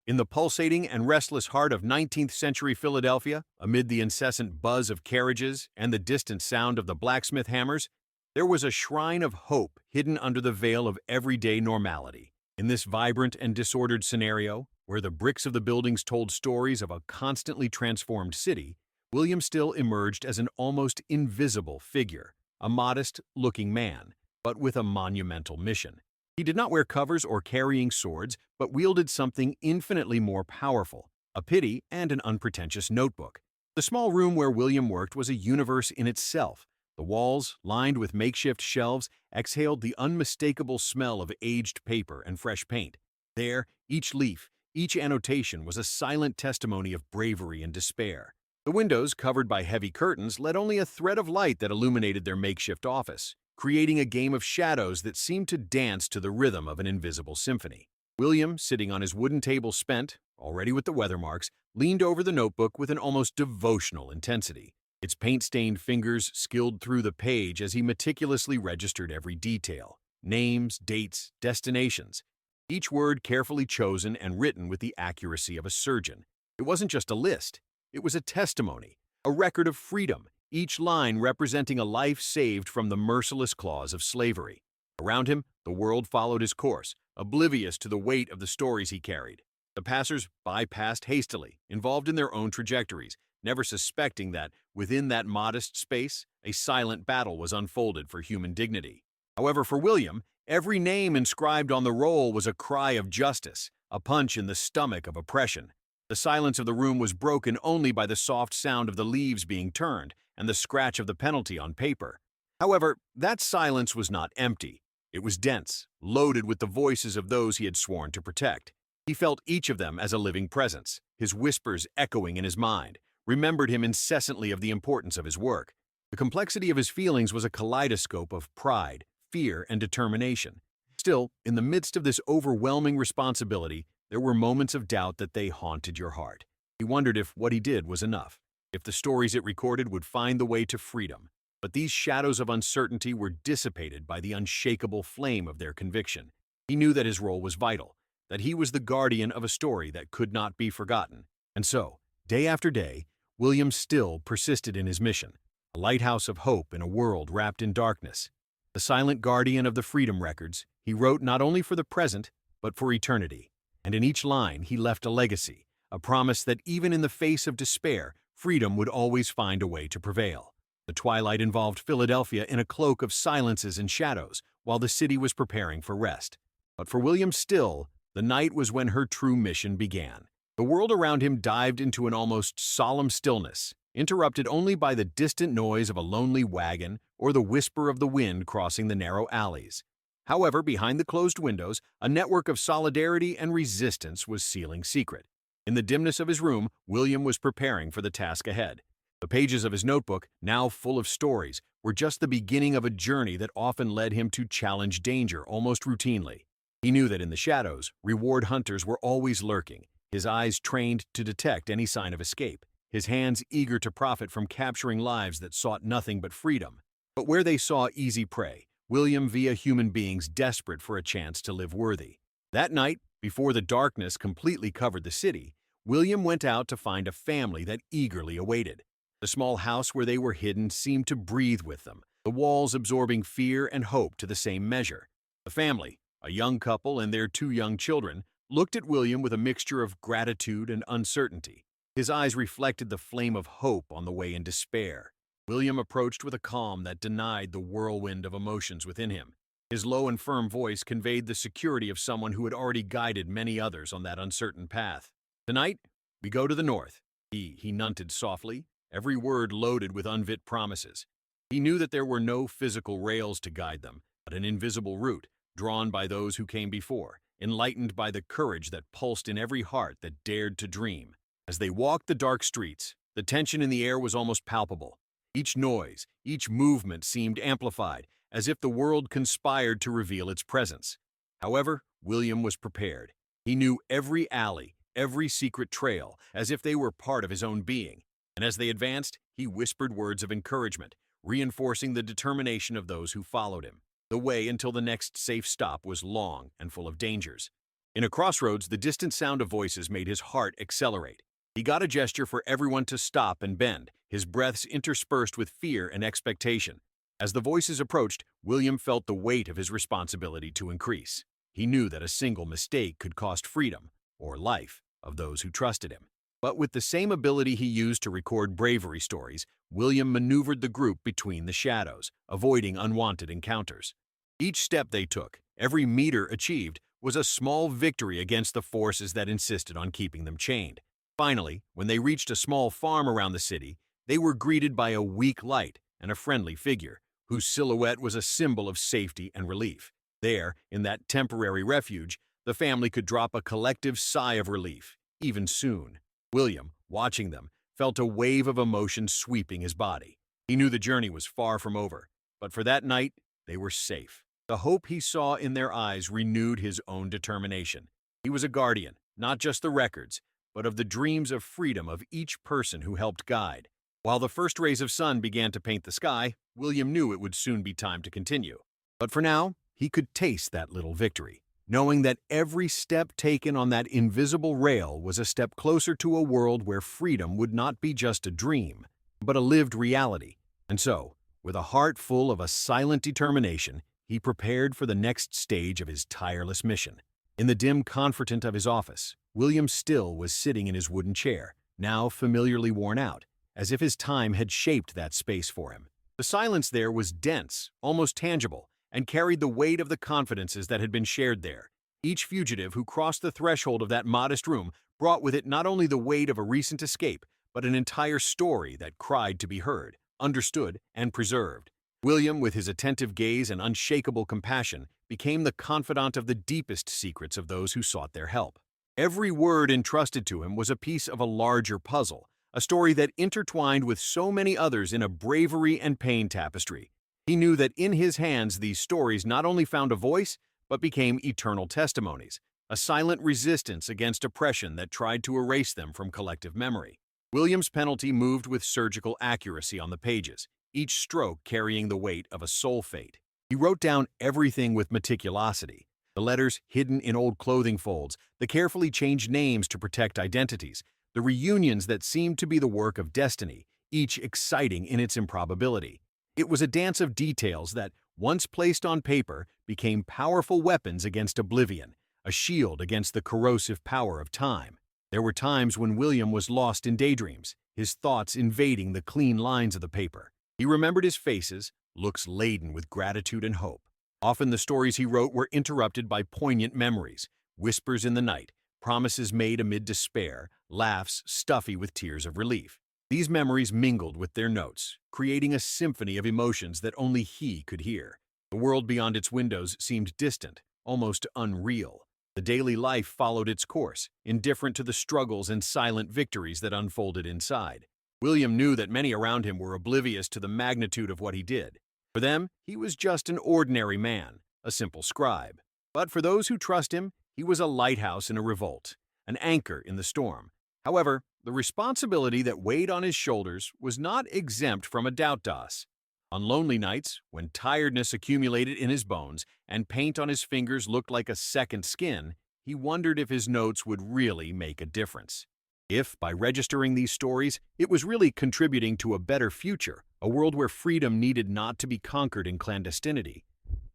In the pulsating and restless heart of 19th century Philadelphia, amid the incessant buzz of carriages and the distant sound of the blacksmith hammers, there was a shrine of hope hidden under the veil of everyday normality. In this vibrant and disordered scenario, where the bricks of the buildings told stories of a constantly transformed city, William Still emerged as an almost invisible figure, a modest-looking man, but with a monumental mission. He did not wear covers or carrying swords, but wielded something infinitely more powerful, a pity and an unpretentious notebook. The small room where William worked was a universe in itself. The walls, lined with makeshift shelves, exhaled the unmistakable smell of aged paper and fresh paint. There, each leaf, each annotation was a silent testimony of bravery and despair. The windows, covered by heavy curtains, let only a thread of light that illuminated their makeshift office, creating a game of shadows that seemed to dance to the rhythm of an invisible symphony. William, sitting on his wooden table spent, already with the weather marks, leaned over the notebook with an almost devotional intensity. Its paint-stained fingers skilled through the page as he meticulously registered every detail. Names, dates, destinations. Each word carefully chosen and written with the accuracy of a surgeon. It wasn't just a list. It was a testimony, a record of freedom, each line representing a life saved from the merciless claws of slavery. Around him, the world followed his course, oblivious to the weight of the stories he carried. The passers-by passed hastily, involved in their own trajectories, never suspecting that, within that modest space, a silent battle was unfolded for human dignity. However, for William, every name inscribed on the roll was a cry of justice, a punch in the stomach of oppression. The silence of the room was broken only by the soft sound of the leaves being turned and the scratch of the penalty on paper. However, that silence was not empty. It was dense, loaded with the voices of those he had sworn to protect. He felt each of them as a living presence, his whispers echoing in his mind, remembered him incessantly of the importance of his work. The complexity of his feelings was a kaleidoscope of pride, fear, and determination. Still, in the midst of this overwhelming responsibility, there were moments of doubt that they haunted your heart. He wondered if what he did was enough, if the stories it recorded would find the way to freedom. But these shadows of uncertainty were dissipated by the unshakable flame of their conviction. He knew that his role was vital, that he was the guardian of a story that could not be forgotten. And so, day after day, William Still persisted in his mission, a lighthouse of hope in a world wrapped in darkness. The silent guardian of the freedom records, he wrote not only for the present, but for eternity. And in each line he left a legacy, a promise that even in the face of despair, freedom would always find a way to prevail. The twilight involved Philadelphia in a cloak of silences and shadows, while the city was preparing for rest. But for William Still, the night was when her true mission began. The world around him dived into an almost solemn stillness, interrupted only by the distant noise of a lonely wagon or the whisper of the wind crossing the narrow alleys. However, behind the closed windows, a network of solidarity and resistance was sealing secret. In the dimness of his room, William was preparing for the task ahead. The pages of his notebook, now full of stories, were just the beginning of a journey that often led him to challenge danger almost routinely. He knew that in the shadows, reward hunters were always lurking, his eyes trained to detect any sign of escape, his hands eager to profit from capturing lives that sought nothing but freedom. But where they saw easy prey, William via human beings desperate for a chance to live worthy. That night, before the darkness completely covered the city, William went out to find a family that eagerly awaited. The small house where they were hidden seemed to breathe with them, the walls absorbing fear and hope to the same measure. The family, a young couple and their two young children, looked at William with a mixture of gratitude and uncertainty. His eyes reflected the flame of hope on the way in despair. William approached with a calm that denied the whirlwind of emotions within him. His low and firm voice conveyed the security of someone who had already guided many others on that uncertain path. "Tonight, we go to the north," he nunted softly, every word loaded with unvit promises. He knew that there were no physical rails to guide them, but an invisible route, drawn by those who came before, enlightened by the courage that pulsed in every heart that dared to dream. As they walked the dark streets, the tension in the air was almost palpable. Each noise, each movement seemed amplified, as if the world conspired to reveal its presence. However, William was prepared. He knew every alley, every secret trail, as if they were part of his own being. And as they advanced, he whispered words of encouragement, reinforcing the determination of those who followed him. The way until the next safe stop was long and full of dangers. In a crossroads, the distant sound of voices made his heart accelerate. He got a gesture for everyone to stop and bend, his breaths interspersed with fear and expectation. As the voices approached, William felt the weight of his responsibility to increase. He knew that a single mistake could cost freedom, or life, of those who trusted him. But with the same ability he used to record bravery stories, William maneuvered the group between the shadows, avoiding unwanted encounters. Each step they took, every meter achieved, was a small victory against the forces that insisted on keeping them chained. Finally, when they reached a small farm around the city, they were greeted by a weak light and a friendly figure, whose silhouette was a symbol of safety and relief. There, in that temporary refuge, the family could drop a collective sigh of relief, even soon. William, watching them, felt a wave of emotion sweeping his body. He knew the journey was far from over, but for that night, they were safe. The hope he saw in their eyes renewed his own determination. He was a guardian, not just the records, but of the dreams of freedom of each person who helped guide. While the first rays of sun began to paint the sky, William knew it would soon be time to continue. But for now, he could taste that little victory, knowing that every step taken on that invisible rail was a step closer to a world where freedom would not be just a dream, but a lived reality. And so, with a heart full of a silent determination, he prepared for the next stage of his tireless mission. In the dim confidant of his office, William Still was sitting in his wooden chair, now familiarly worn out, as if his time had shaped that space for him. The silence there was dense, almost tangible, and carried the weight of the confidences that had been shared there. Each fugitive who crossed the threshold of that modest room brought with it not only the weight of a recent escape, but an entire story that cried to be heard, understood, and preserved. William, with his attentive gaze and unshakable compassion, became the confidant of the deepest secrets of those who sought their help. Every word entrusted to him was a piece of a larger puzzle, a story that intertwined with so many others in a bravery and pain tapestry. He knew that in his hands these stories not only found a voice, but became eternal testimonies, a silent resistance against oppression that tried to erase them from collective memory. William's penalty moved with surgical accuracy on the pages, each stroke carrying the weight of a soul fate. He wrote down everything with meticulosity, the letters hidden in old clothing folds, the carefully changed names to protect identities, the reunions that seemed to be the work of destiny, each exciting in its improbability. It was a dance of details that, once placed on paper, became powerful weapons against oblivion, a shield against the corrosive power of time. There were times when William was lost in daydreams, his thoughts invading the clean lines of the paper. He remembered his faces, looks laden with gratitude and hope. Often the stories he wrote were interrupted by poignant memories, whispers in the night, promises made amid despair, laughs stuffy with tears of relief. These memories mingled with their notes, creating a symphony of emotions that only he could hear. The world beyond its windows seemed distant, almost unreal. The daily life followed its course, indifferent to the struggles and silent victories that unfolded inside. William knew that many around him were oblivious to the magnitude of what he did. For them, he was just an ordinary man, a simple scribe. But for those who trust him, he was a lighthouse in a revolt, an anchor in the storm. However, the responsibility that weighed on his shoulders was not exempt from a doubt DOS. On lonely nights, when tiredness accumulated in his bones and paint on his fingers looked like a second skin, he wondered if his notes would really make a difference. If, by registering these stories, it was really contributing to a better future, a world where freedom needed not to be conquered in clandestinity.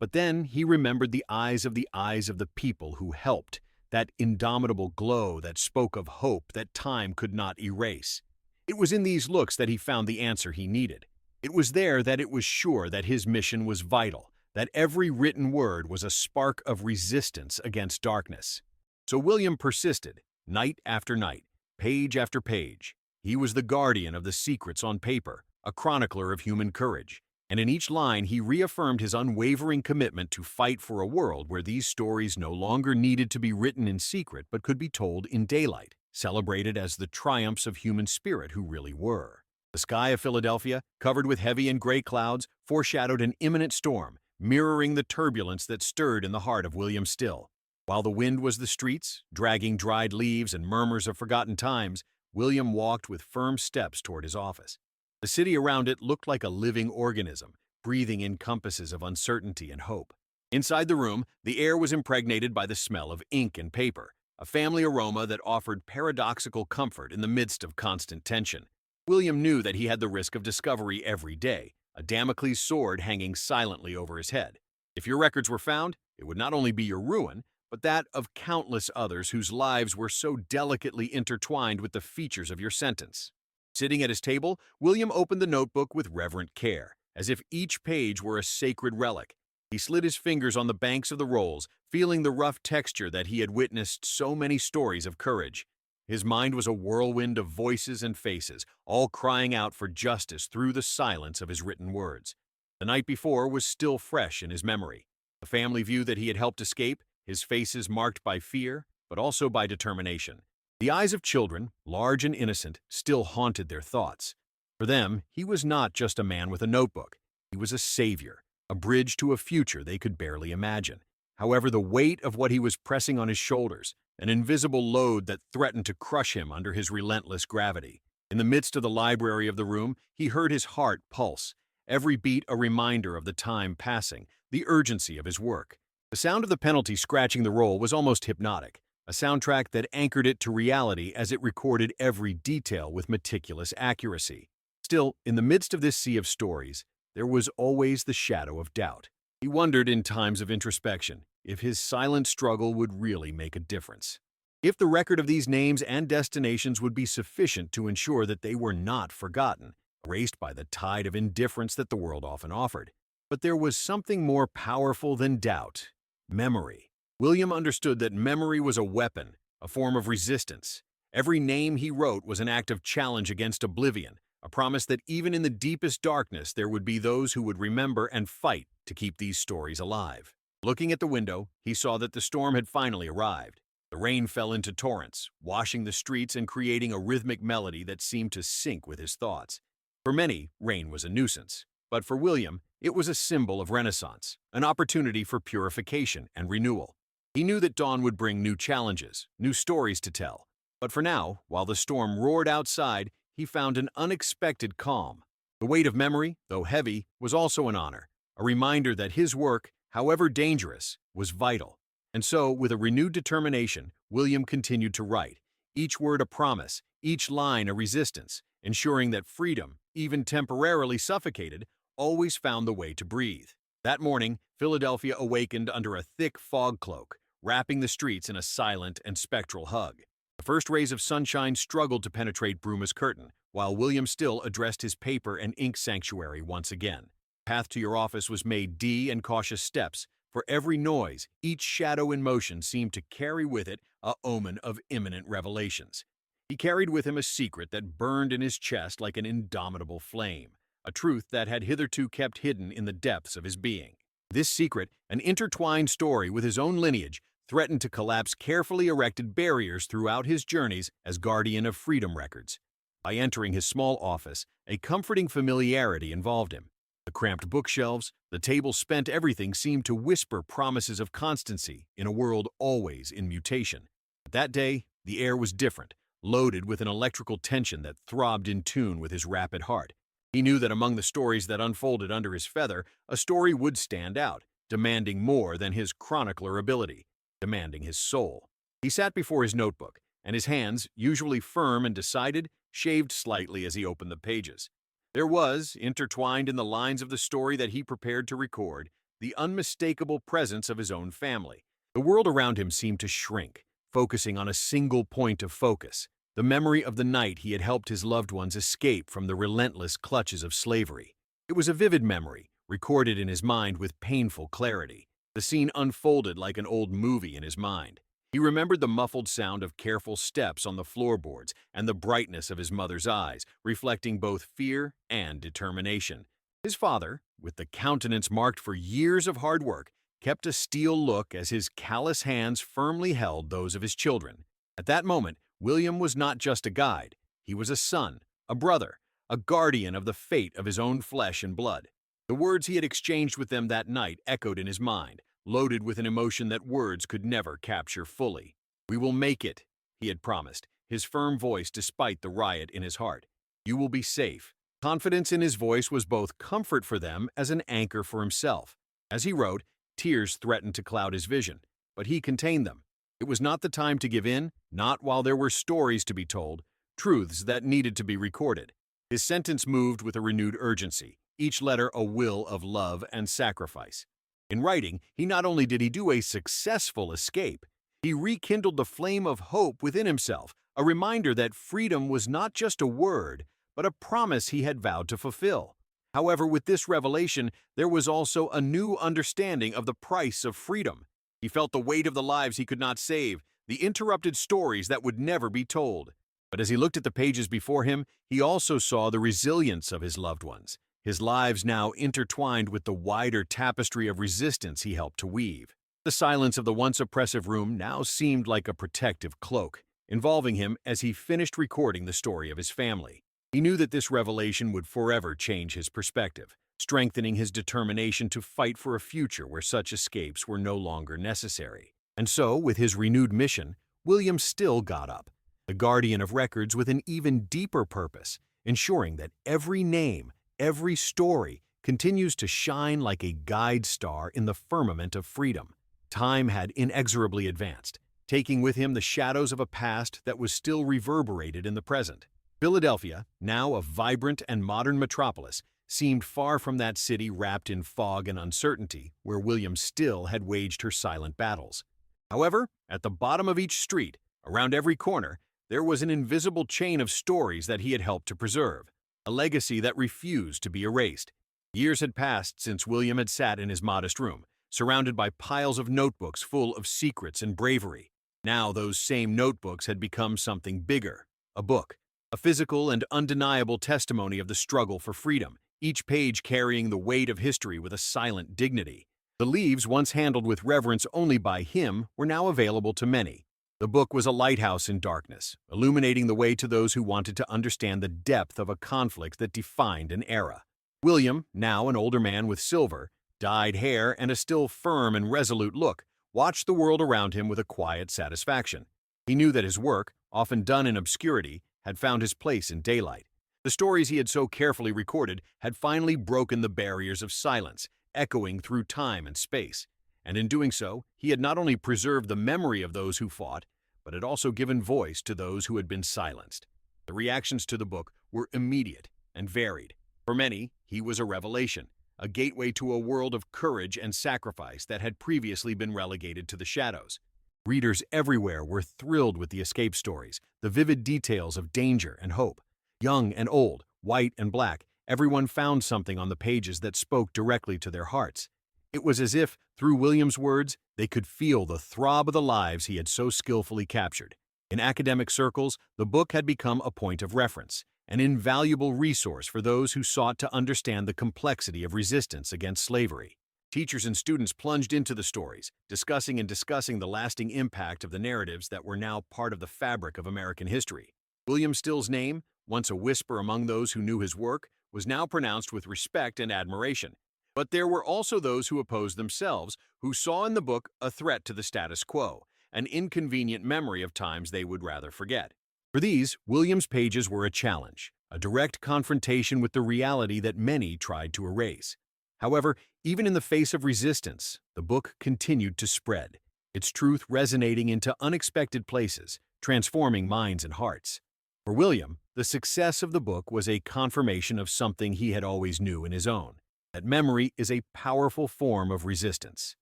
But then he remembered the eyes of the people who helped, that indomitable glow that spoke of hope that time could not erase. It was in these looks that he found the answer he needed. It was there that it was sure that his mission was vital, that every written word was a spark of resistance against darkness. So William persisted, night after night, page after page. He was the guardian of the secrets on paper, a chronicler of human courage, and in each line he reaffirmed his unwavering commitment to fight for a world where these stories no longer needed to be written in secret but could be told in daylight, celebrated as the triumphs of human spirit who really were. The sky of Philadelphia, covered with heavy and gray clouds, foreshadowed an imminent storm, mirroring the turbulence that stirred in the heart of William Still. While the wind was the streets, dragging dried leaves and murmurs of forgotten times, William walked with firm steps toward his office. The city around it looked like a living organism, breathing in compasses of uncertainty and hope. Inside the room, the air was impregnated by the smell of ink and paper, a family aroma that offered paradoxical comfort in the midst of constant tension. William knew that he had the risk of discovery every day, a Damocles sword hanging silently over his head. If your records were found, it would not only be your ruin, but that of countless others whose lives were so delicately intertwined with the features of your sentence. Sitting at his table, William opened the notebook with reverent care, as if each page were a sacred relic. He slid his fingers on the banks of the rolls, feeling the rough texture that he had witnessed so many stories of courage. His mind was a whirlwind of voices and faces, all crying out for justice through the silence of his written words. The night before was still fresh in his memory. The family view that he had helped escape, his faces marked by fear, but also by determination. The eyes of children, large and innocent, still haunted their thoughts. For them, he was not just a man with a notebook. He was a savior, a bridge to a future they could barely imagine. However, the weight of what he was pressing on his shoulders, an invisible load that threatened to crush him under his relentless gravity. In the midst of the library of the room, he heard his heart pulse, every beat a reminder of the time passing, the urgency of his work. The sound of the penalty scratching the roll was almost hypnotic, a soundtrack that anchored it to reality as it recorded every detail with meticulous accuracy. Still, in the midst of this sea of stories, there was always the shadow of doubt. He wondered in times of introspection if his silent struggle would really make a difference. If the record of these names and destinations would be sufficient to ensure that they were not forgotten, erased by the tide of indifference that the world often offered. But there was something more powerful than doubt: memory. William understood that memory was a weapon, a form of resistance. Every name he wrote was an act of challenge against oblivion, a promise that even in the deepest darkness there would be those who would remember and fight to keep these stories alive. Looking at the window, he saw that the storm had finally arrived. The rain fell into torrents, washing the streets and creating a rhythmic melody that seemed to sync with his thoughts. For many, rain was a nuisance, but for William, it was a symbol of renaissance, an opportunity for purification and renewal. He knew that dawn would bring new challenges, new stories to tell. But for now, while the storm roared outside, he found an unexpected calm. The weight of memory, though heavy, was also an honor, a reminder that his work, however dangerous, was vital. And so, with a renewed determination, William continued to write, each word a promise, each line a resistance, ensuring that freedom, even temporarily suffocated, always found the way to breathe. That morning, Philadelphia awakened under a thick fog cloak, wrapping the streets in a silent and spectral hug. The first rays of sunshine struggled to penetrate Bruma's curtain, while William Still addressed his paper and ink sanctuary once again. The path to your office was made and cautious steps. For every noise, each shadow in motion seemed to carry with it a omen of imminent revelations. He carried with him a secret that burned in his chest like an indomitable flame, a truth that had hitherto kept hidden in the depths of his being. This secret, an intertwined story with his own lineage, threatened to collapse carefully erected barriers throughout his journeys as guardian of freedom records. By entering his small office, a comforting familiarity involved him. The cramped bookshelves, the table spent everything seemed to whisper promises of constancy in a world always in mutation. But that day, the air was different, loaded with an electrical tension that throbbed in tune with his rapid heart. He knew that among the stories that unfolded under his feather, a story would stand out, demanding more than his chronicler ability, demanding his soul. He sat before his notebook, and his hands, usually firm and decided, shaved slightly as he opened the pages. There was, intertwined in the lines of the story that he prepared to record, the unmistakable presence of his own family. The world around him seemed to shrink, focusing on a single point of focus: the memory of the night he had helped his loved ones escape from the relentless clutches of slavery. It was a vivid memory, recorded in his mind with painful clarity. The scene unfolded like an old movie in his mind. He remembered the muffled sound of careful steps on the floorboards and the brightness of his mother's eyes, reflecting both fear and determination. His father, with the countenance marked for years of hard work, kept a steel look as his callous hands firmly held those of his children. At that moment, William was not just a guide. He was a son, a brother, a guardian of the fate of his own flesh and blood. The words he had exchanged with them that night echoed in his mind, loaded with an emotion that words could never capture fully. "We will make it," he had promised, his firm voice despite the riot in his heart. "You will be safe." Confidence in his voice was both comfort for them as an anchor for himself. As he wrote, Tears threatened to cloud his vision, but he contained them. It was not the time to give in, not while there were stories to be told, truths that needed to be recorded. His sentence moved with a renewed urgency, each letter a will of love and sacrifice. In writing, he not only did he do a successful escape, he rekindled the flame of hope within himself, a reminder that freedom was not just a word, but a promise he had vowed to fulfill. However, with this revelation, there was also a new understanding of the price of freedom. He felt the weight of the lives he could not save, the interrupted stories that would never be told. But as he looked at the pages before him, he also saw the resilience of his loved ones, his lives now intertwined with the wider tapestry of resistance he helped to weave. The silence of the once oppressive room now seemed like a protective cloak, involving him as he finished recording the story of his family. He knew that this revelation would forever change his perspective, strengthening his determination to fight for a future where such escapes were no longer necessary. And so, with his renewed mission, William still got up, the guardian of records with an even deeper purpose, ensuring that every name, every story continues to shine like a guide star in the firmament of freedom. Time had inexorably advanced, taking with him the shadows of a past that was still reverberated in the present. Philadelphia, now a vibrant and modern metropolis, seemed far from that city wrapped in fog and uncertainty where William still had waged her silent battles. However, at the bottom of each street, around every corner, there was an invisible chain of stories that he had helped to preserve, a legacy that refused to be erased. Years had passed since William had sat in his modest room, surrounded by piles of notebooks full of secrets and bravery. Now those same notebooks had become something bigger, a book, a physical and undeniable testimony of the struggle for freedom, each page carrying the weight of history with a silent dignity. The leaves, once handled with reverence only by him, were now available to many. The book was a lighthouse in darkness, illuminating the way to those who wanted to understand the depth of a conflict that defined an era. William, now an older man with silver, dyed hair and a still firm and resolute look, watched the world around him with a quiet satisfaction. He knew that his work, often done in obscurity, had found his place in daylight. The stories he had so carefully recorded had finally broken the barriers of silence, echoing through time and space. And in doing so, he had not only preserved the memory of those who fought, but had also given voice to those who had been silenced. The reactions to the book were immediate and varied. For many, he was a revelation, a gateway to a world of courage and sacrifice that had previously been relegated to the shadows. Readers everywhere were thrilled with the escape stories, the vivid details of danger and hope. Young and old, white and black, everyone found something on the pages that spoke directly to their hearts. It was as if, through William's words, they could feel the throb of the lives he had so skillfully captured. In academic circles, the book had become a point of reference, an invaluable resource for those who sought to understand the complexity of resistance against slavery. Teachers and students plunged into the stories, discussing the lasting impact of the narratives that were now part of the fabric of American history. William Still's name, once a whisper among those who knew his work, was now pronounced with respect and admiration. But there were also those who opposed themselves, who saw in the book a threat to the status quo, an inconvenient memory of times they would rather forget. For these, William's pages were a challenge, a direct confrontation with the reality that many tried to erase. However, even in the face of resistance, the book continued to spread, its truth resonating into unexpected places, transforming minds and hearts. For William, the success of the book was a confirmation of something he had always knew in his own, that memory is a powerful form of resistance.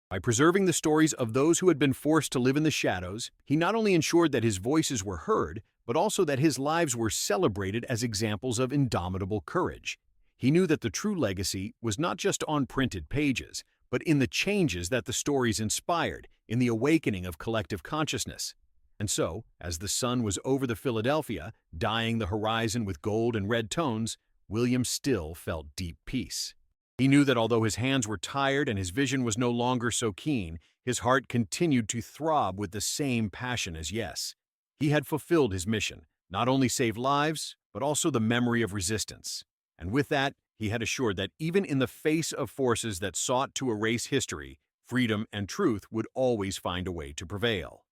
By preserving the stories of those who had been forced to live in the shadows, he not only ensured that his voices were heard, but also that his lives were celebrated as examples of indomitable courage. He knew that the true legacy was not just on printed pages, but in the changes that the stories inspired, in the awakening of collective consciousness. And so, as the sun was over the Philadelphia, dyeing the horizon with gold and red tones, William still felt deep peace. He knew that although his hands were tired and his vision was no longer so keen, his heart continued to throb with the same passion as yes. He had fulfilled his mission, not only saved lives, but also the memory of resistance. And with that, he had assured that even in the face of forces that sought to erase history, freedom and truth would always find a way to prevail.